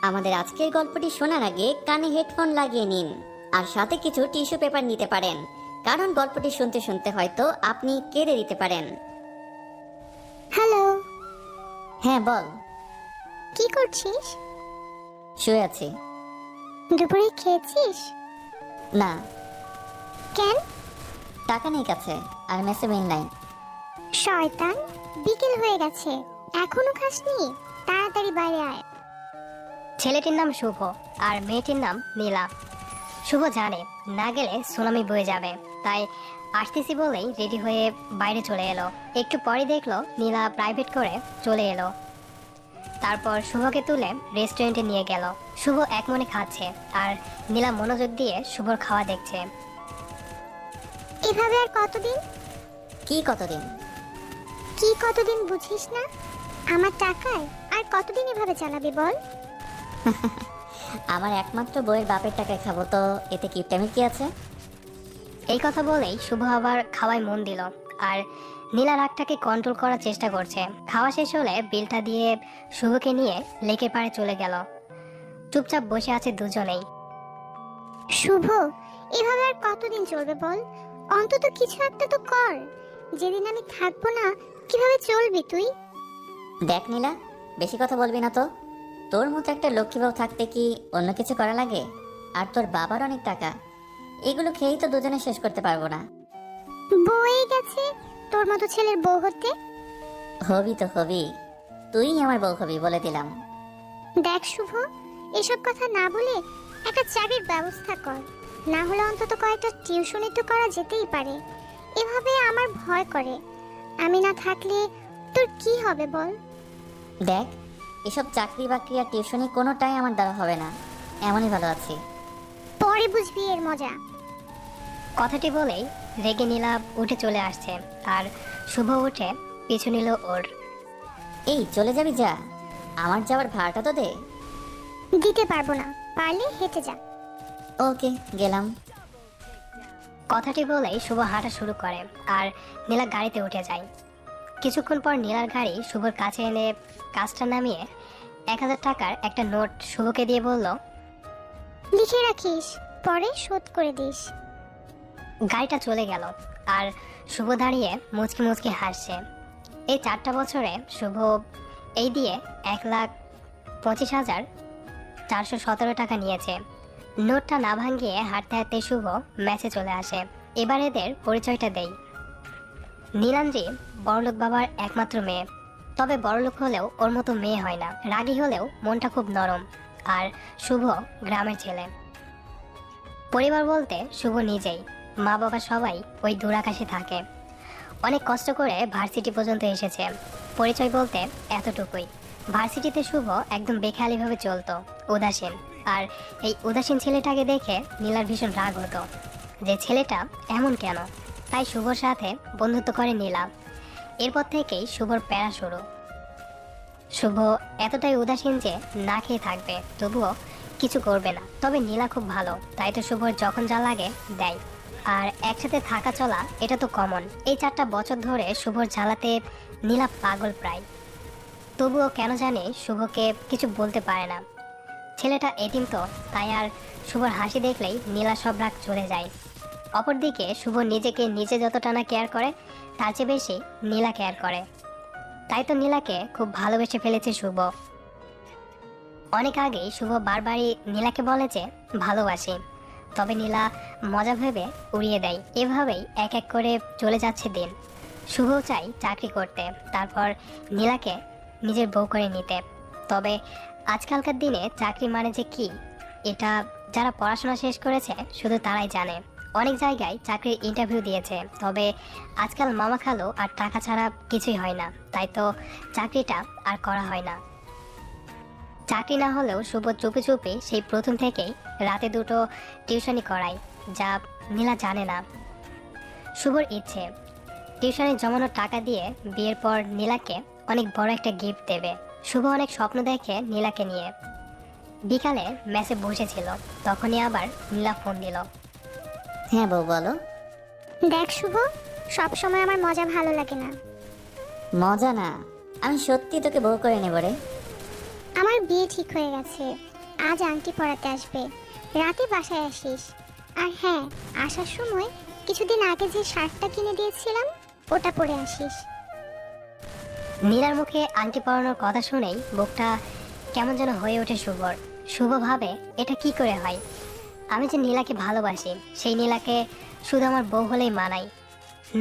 আমাদের আজকের গল্পটি শোনার আগে কানে হেডফোন লাগিয়ে নিন আর সাথে কিছু টিস্যু পেপার নিতে পারেন, কারণ গল্পটি শুনতে শুনতে হয়তো আপনি কেঁদে দিতে পারেন। হ্যালো। হ্যাঁ বল। কি করছিস? শুয়ে আছি। দুপুরে খেয়েছিস? না। কেন? টাকা নেই কাছে, আর মেসে বিল নাই। শয়তান, বিকেল হয়ে গেছে, এখনো খাসনি? তাড়াতাড়ি বাইরে আয়। ছেলেটির নাম শুভ আর মেয়েটির নাম নীলা। শুভ জানে না গেলে সুনামি বয়ে যাবে, তাই আসতেছি বলেই রেডি হয়ে বাইরে চলে এলো। একটু পরে দেখলো নীলা প্রাইভেট করে চলে এলো। তারপর শুভকে তুলে রেস্টুরেন্টে নিয়ে গেল। শুভ এক মনে খাচ্ছে আর নীলা মনোযোগ দিয়ে শুভর খাওয়া দেখছে। এভাবে আর কতদিন? কি কতদিন? কি কতদিন বুঝিস না? আমার টাকায় আর কতদিন এভাবে চালাবি বল? আমার একমাত্র বইয়ের বাপের টাকায় খাবো, তো এতে কিপটামি কি আছে? এই কথা বলেই শুভ আবার খাওয়ায় মন দিল আর নীলা রাগটাকে কন্ট্রোল করার চেষ্টা করছে। খাওয়া শেষ হলে বিলটা দিয়ে শুভকে নিয়ে লেকের পাড়ে চলে গেল। চুপচাপ বসে আছে দুজনেই। শুভ, এভাবে আর কতদিন চলবে বল? অন্তত কিছু একটা তো কর। যেদিন আমি থাকবো না, কিভাবে চলবি তুই? দেখ নীলা, বেশি কথা বলবি না তো। তোর মতো একটা লক্ষ্মী বউ থাকতে কি অন্য কিছু করা লাগে? আর তোর বাবার অনেক টাকা, এগুলো খেয়েই তো দুজনে শেষ করতে পারবো না। বয়ে গেছে তোর মতো ছেলের বউ হতে। হবি তো হবি, তুই আমার বউ হবি, বলে দিলাম। দেখ শুভ, এসব কথা না বলে একটা চাকরির ব্যবস্থা কর। না হলে অন্তত কয়েকটা টিউশনি তো করা যেতেই পারে। এভাবে আমার ভয় করে, আমি না থাকলে তোর কি হবে বল? দেখ, এসব চাকরি বাকরি আর টিউশনি কোনোটাই আমার দ্বারা হবে না, এমনই ভালো আছি। পরে বুঝবি এর মজা। কথাটি বলেই রেগে নীলা উঠে চলে আসছে আর শুভ উঠে পিছু নিল ওর। এই চলে যাবি যা, আমার যাওয়ার ভাড়াটা তো দে। দিতে পারবো না, পারলে হেঁটে যা। ওকে, গেলাম। কথাটি বলেই শুভ হাঁটা শুরু করে আর নীলা গাড়িতে উঠে যায়। কিছুক্ষণ পর নীলার গাড়ি শুভর কাছে এনে কাজটা নামিয়ে 1000 টাকার একটা নোট শুভকে দিয়ে বলল, লিখে রাখিস, পরে শোধ করে দিস। গাড়িটা চলে গেল আর শুভ দাঁড়িয়ে মুচকি মুচকি হাসছে। এই 4টা বছরে শুভ এই দিয়ে 1,25,417 টাকা নিয়েছে। নোটটা না ভাঙিয়ে হাঁটতে হাঁটতে শুভ ম্যাচে চলে আসে। এবার এদের পরিচয়টা দেই। নীলাঞ্জি বড়লোক বাবার একমাত্র মেয়ে, তবে বড়লোক হলেও ওর মতো মেয়ে হয় না। রাগী হলেও মনটা খুব নরম। আর শুভ গ্রামের ছেলে। পরিবার বলতে শুভ নিজেই, মা বাবা সবাই ওই দূরাকাশে থাকে। অনেক কষ্ট করে ভার্সিটি পর্যন্ত এসেছে। পরিচয় বলতে এতটুকুই। ভার্সিটিতে শুভ একদম বেখেয়ালিভাবে চলতো, উদাসীন। আর এই উদাসীন ছেলেটাকে দেখে নীলার ভীষণ রাগ হতো যে ছেলেটা এমন কেন। তাই শুভর সাথে বন্ধুত্ব করে নীলা। এরপর থেকেই শুভর প্যারা শুরু। শুভ এতটাই উদাসীন যে না খেয়ে থাকবে, তবুও কিছু করবে না। তবে নীলা খুব ভালো, তাই তো শুভর যখন যা লাগে দেয়। আর একসাথে থাকা চলা এটা তো কমন। এই 4টা বছর ধরে শুভর জ্বালাতে নীলা পাগল প্রায়। তবুও কেন জানে শুভকে কিছু বলতে পারে না। ছেলেটা এতিম তো, তাই আর শুভর হাসি দেখলেই নীলা সব রাগ চলে যায়। অপরদিকে শুভ নিজেকে নিজে যতটা না কেয়ার করে, তার চেয়ে বেশি নীলা কেয়ার করে। তাই তো নীলাকে খুব ভালোবেসে ফেলেছে শুভ। অনেক আগেই শুভ বারবারই নীলাকে বলে যে ভালোবাসি, তবে নীলা মজা ভেবে উড়িয়ে দেয়। এভাবেই এক এক করে চলে যাচ্ছে দিন। শুভ চাই চাকরি করতে, তারপর নীলাকে নিজের বউ করে নিতে। তবে আজকালকার দিনে চাকরি মানে যে কি, এটা যারা পড়াশোনা শেষ করেছে শুধু তারাই জানে। অনেক জায়গায় চাকরির ইন্টারভিউ দিয়েছে, তবে আজকাল মামা খালো আর টাকা ছাড়া কিছুই হয় না। তাই তো চাকরিটা আর করা হয় না। চাকরি না হলেও শুভ চুপি চুপি সেই প্রথম থেকেই রাতে 2টো টিউশনি করায়, যা নীলা জানে না। শুভর ইচ্ছে টিউশনি জমানোর টাকা দিয়ে বিয়ের পর নীলাকে অনেক বড় একটা গিফট দেবে। শুভ অনেক স্বপ্ন দেখে নীলাকে নিয়ে। বিকালে ম্যাচে বসেছিল, তখনই আবার নীলা ফোন দিল। হ্যাঁ বউ, বলো। দেখ শুভ, সব সময় আমার মজা ভালো লাগে না। মজা না, আমি সত্যি তোকে বউ করে নেব রে। আমার বিয়ে ঠিক হয়ে গেছে, আজ আংটি পরাতে আসবে, রাতে বাসায় আসিস। আর হ্যাঁ, আসার সময় কিছুদিন আগে যে শার্টটা কিনে দিয়েছিলাম ওটা পরে আসিস। নীলার মুখে আংটি পরানোর কথা শুনেই বুকটা কেমন যেন হয়ে ওঠে শুভর। শুভ ভাবে এটা কি করে হয়? আমি যে নীলাকে ভালোবাসি, সেই নীলাকে শুধু আমার বউ হলেই মানাই।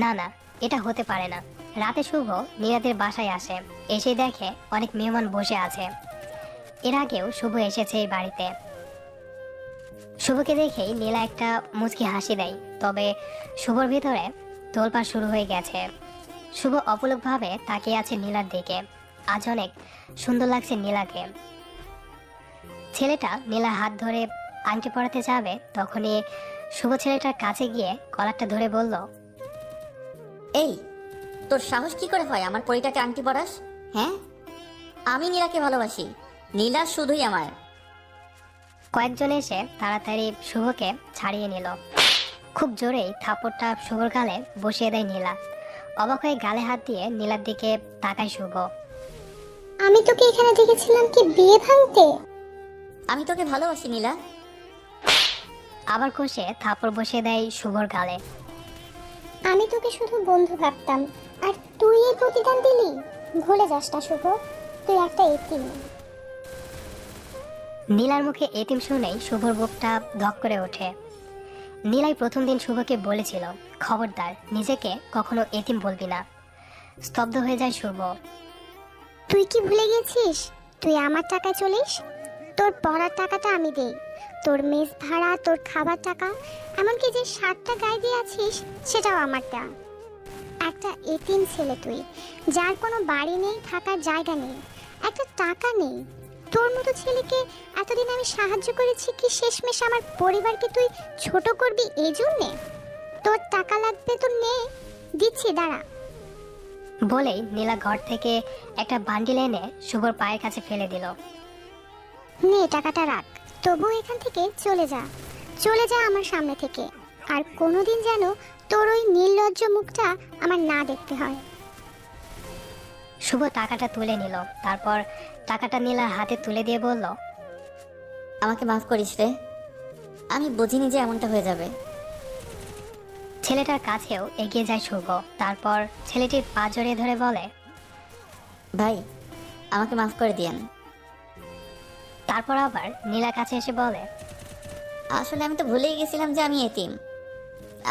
না না, এটা হতে পারে না। রাতে শুভ নীলাদের বাসায় আসে, এসে দেখে অনেক মেহমান বসে আছে। এর আগেও শুভ এসেছে এই বাড়িতে। শুভকে দেখেই নীলা একটা মুচকি হাসি দেয়, তবে শুভর ভিতরে তোলপাড় শুরু হয়ে গেছে। শুভ অপলকভাবে তাকিয়ে আছে নীলার দিকে। আজ অনেক সুন্দর লাগছে নীলাকে। ছেলেটা নীলার হাত ধরে আংটি পরাতে যাবে, তখনই শুভ ছেলেটার কাছে গিয়ে কলারটা ধরে বলল, এই, তোর সাহস কি করে হয় আমার পরিটাকে আংটি পরাস? হ্যাঁ, আমি নীলাকে ভালোবাসি, নীলা শুধুই আমার। কয়েকজন এসে তাড়াতাড়ি শুভকে ছাড়িয়ে নিল। খুব জোরেই থাপড়টা শুভর গালে বসিয়ে দেয় নীলা। অবাক হয়ে গালে হাত দিয়ে নীলার দিকে তাকায় শুভ। আমি তোকে এখানে দেখেছিলাম কি বিয়ে ভাঙতে? আমি তোকে ভালোবাসি নীলা। আবার কষে থাপড় বসিয়ে দেয় শুভর গালে। আমি তোকে শুধু বন্ধু ভাবতাম, আর তুই এই প্রতিদান দিলি? ভুলে যাস না শুভ, তুই একটা এতিম। নীলার মুখে এতিম শুনেই শুভর বুকটা ধক করে ওঠে। নীলাই প্রথম দিন শুভকে বলেছিল, খবরদার নিজেকে কখনো এতিম বলবি না। স্তব্ধ হয়ে যায় শুভ। তুই কি ভুলে গেছিস তুই আমার টাকায় চলিস? তোর পড়ার টাকাটা আমি দেই, তোর মেস ভাড়া, তোর খাবার টাকা, এমনকি যে শার্টটা গায়ে দিয়ে আছিস সেটাও আমার দেয়া। একটা এতিম ছেলে তুই, যার কোনো বাড়ি নেই, থাকার জায়গা নেই, একটা টাকা নেই। তোর মতো ছেলেকে এতদিন আমি সাহায্য করেছি কি শেষমেশ আমার পরিবারকে তুই ছোট করবি এই জন্যে? তোর টাকা লাগবে তো নে, দিচ্ছি, দাঁড়া। বলেই নীলা ঘর থেকে একটা বান্ডিল এনে শুভর পায়ের কাছে ফেলে দিল। নে টাকাটা রাখ, তবু এখান থেকে চলে যা, চলে যা আমার সামনে থেকে। আর কোনোদিন যেন তোর ওই নির্লজ্জ মুখটা আমার না দেখতে হয়। শুভ টাকাটা তুলে নিল, তারপর টাকাটা নীলার হাতে তুলে দিয়ে বলল, আমাকে মাফ করিস রে, আমি বুঝিনি যে এমনটা হয়ে যাবে। ছেলেটার কাছেও এগিয়ে যায় শুভ। তারপর ছেলেটির পা জড়িয়ে ধরে বলে, ভাই, আমাকে মাফ করে দিয়েন। তারপর আবার নীলার কাছে এসে বলে, আসলে আমি তো ভুলেই গেছিলাম যে আমি এতিম।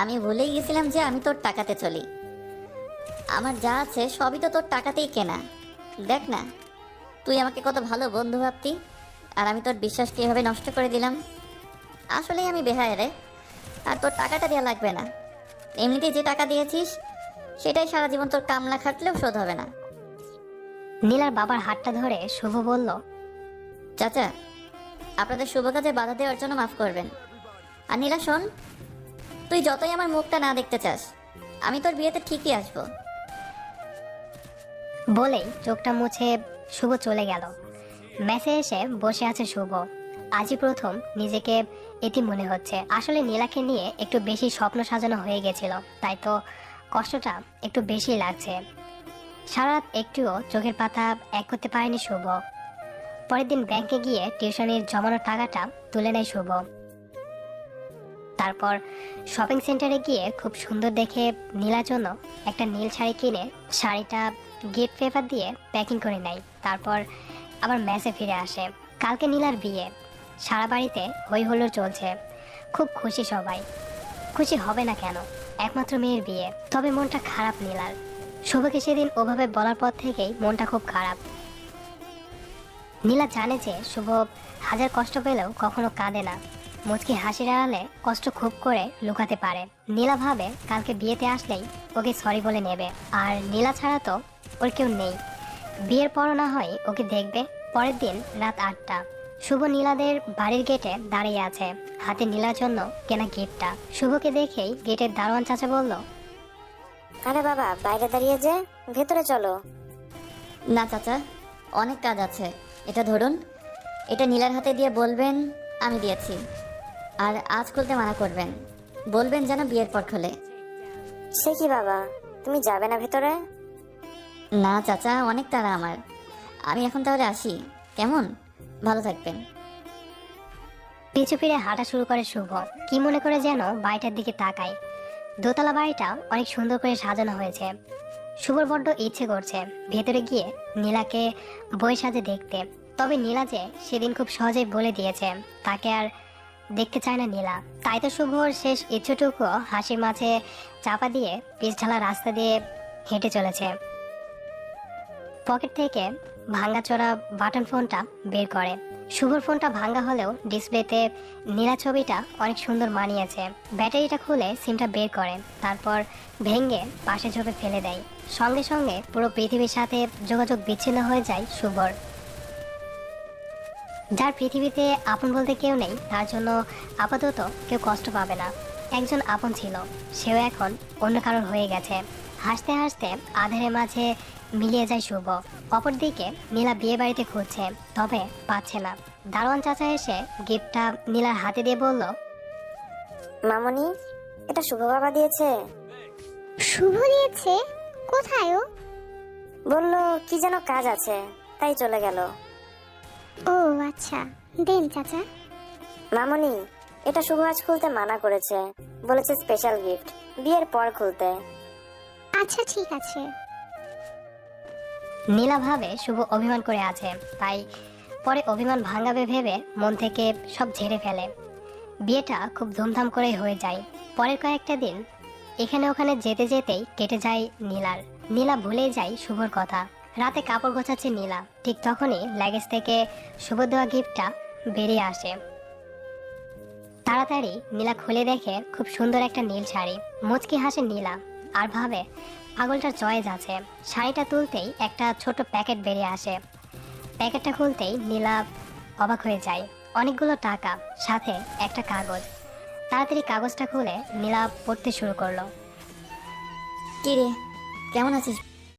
আমি ভুলেই গেছিলাম যে আমি তোর টাকাতে চলি। আমার যা আছে সবই তো তোর টাকাতেই কেনা। দেখ না, তুই আমাকে কত ভালো বন্ধু ভাবতি, আর আমি তোর বিশ্বাসকে এভাবে নষ্ট করে দিলাম। আসলেই আমি বেহায়া রে। আর তোর টাকাটা দেওয়া লাগবে না, এমনিতেই যে টাকা দিয়েছিস সেটাই সারা জীবন তোর কামলা খাটলেও শোধ হবে না। নীলার বাবার হাতটা ধরে শুভ বলল, চাচা, আপনাদের শুভ কাজে বাধা দেওয়ার জন্য মাফ করবেন। আর নীলা শোন, তুই যতই আমার মুখটা না দেখতে চাস, আমি তোর বিয়েতে ঠিকই আসবো। বলেই চোখটা মুছে শুভ চলে গেল। মেসে এসে বসে আছে শুভ। আজই প্রথম নিজেকে এতিম মনে হচ্ছে। আসলে নীলাকে নিয়ে একটু বেশি স্বপ্ন সাজানো হয়ে গেছিল, তাই তো কষ্টটা একটু বেশি লাগছে। সারা রাত একটুও চোখের পাতা এক করতে পারেনি শুভ। পরের দিন ব্যাংকে গিয়ে টিউশনির জমানো টাকাটা তুলে নেয় শুভ। তারপর শপিং সেন্টারে গিয়ে খুব সুন্দর দেখে নীলার জন্য একটা নীল শাড়ি কিনে শাড়িটা গিফট পেপার দিয়ে প্যাকিং করে নেয়। তারপর আবার মেসে ফিরে আসে। কালকে নীলার বিয়ে, সারা বাড়িতে হই হুল্লোড় চলছে। খুব খুশি সবাই। খুশি হবে না কেন, একমাত্র মেয়ের বিয়ে। তবে মনটা খারাপ নীলার। শুভকে সেদিন ওভাবে বলার পর থেকেই মনটা খুব খারাপ। নীলা জানে যে শুভ হাজার কষ্ট পেলেও কখনো কাঁদে না। মুচকি হাসির আড়ালে কষ্ট খুব করে লুকাতে পারে। নীলা ভাবে কালকে বিয়েতে আসলেই ওকে সরি বলে নেবে। আর নীলা ছাড়া তো ওর কেউ নেই। বিয়ের পর না হয় ওকে দেখবে। পরের দিন রাত 8টা, শুভ নীলাদের বাড়ির গেটে দাঁড়িয়ে আছে, হাতে নীলার জন্য কেনা গিফটটা। শুভকে দেখেই গেটের দারোয়ান চাচা বলল, আরে বাবা, বাইরে দাঁড়িয়ে যে, ভেতরে চলো। না চাচা, অনেক কাজ আছে। এটা ধরুন, এটা নীলার হাতে দিয়ে বলবেন আমি দিয়েছি। আর আজ খুলতে মানা করবেন, বলবেন যেন বিয়ের পর খোলে। সে কি বাবা, তুমি যাবে না ভেতরে? না চাচা, অনেক তাড়া আমার। আমি এখন তাহলে আসি, কেমন? ভালো থাকবেন। পিছু ফিরে হাঁটা শুরু করে শুভ। কি মনে করে যেন বাড়িটার দিকে তাকায়। দোতলা বাড়িটা অনেক সুন্দর করে সাজানো হয়েছে। শুভর বড্ড ইচ্ছে করছে ভেতরে গিয়ে নীলাকে বই সাজে দেখতে। তবে নীলা যে সেদিন খুব সহজেই বলে দিয়েছে তাকে আর দেখতে চায় না নীলা। তাই তো শুভর শেষ ইচ্ছেটুকু হাসির মাঝে চাপা দিয়ে পিছঢালা রাস্তা দিয়ে হেঁটে চলেছে। পকেট থেকে ভাঙাচোরা বাটন ফোনটা বের করে। শুভর ফোনটা ভাঙা হলেও ডিসপ্লেতে নীলা ছবিটা অনেক সুন্দর মানিয়েছে। ব্যাটারিটা খুলে সিমটা বের করে, তারপর ভেঙে পাশে ঝোপে ফেলে দেয়। সঙ্গে সঙ্গে পুরো পৃথিবীর সাথে যোগাযোগ বিচ্ছিন্ন হয়ে যায় শুভর। যার পৃথিবীতে আপন বলতে কেউ নেই, তার জন্য আপাতত কেউ কষ্ট পাবে না। একজন আপন ছিল, সেও এখন অন্য কারোর হয়ে গেছে। হাসতে হাসতে আধারের মাঝে মিলিয়ে যায় শুভ। অপরদিকে নীলা বিয়ে বাড়িতে খুঁজছে, তবে পাচ্ছে না। দারোয়ান চাচা এসে গিফটটা নীলার হাতে দিয়ে বলল, মামনি, এটা শুভ বাবা দিয়েছে। শুভ দিয়েছে? কোথায় ও? বললো কি যেন কাজ আছে, তাই চলে গেল। ও আচ্ছা, দেন চাচা। মামনি, এটা শুভ আজ খুলতে মানা করেছে, বলেছে স্পেশাল গিফট, বিয়ের পর খুলতে। আচ্ছা ঠিক আছে। নীলা ভাবে শুভ অভিমান করে আছে, তাই পরে অভিমান ভাঙাবে ভেবে মন থেকে সব ঝেড়ে ফেলে। বিয়েটা খুব ধুমধাম করে হয়ে যায়। পরের কয়েকটা দিন এখানে ওখানে যেতে যেতেই কেটে যায় নীলার। নীলা ভুলেই যায় শুভর কথা। রাতে কাপড় গোছাচ্ছে নীলা, ঠিক তখনই লাগেজ থেকে শুভ দেওয়া গিফটটা বেরিয়ে আসে। তাড়াতাড়ি নীলা খুলে দেখে খুব সুন্দর একটা নীল শাড়ি। মুচকি হাসে নীলা আর ভাবে পাগলটার চয়েস আছে। শাড়িটা তুলতেই একটা ছোট প্যাকেট বেরিয়ে আসে। প্যাকেটটা খুলতেই নীলা অবাক হয়ে যায়। অনেকগুলো টাকা, সাথে একটা কাগজ। তাড়াতাড়ি কাগজটা খুলে নীলা পড়তে শুরু করলো। কি রে, কেমন আছিস?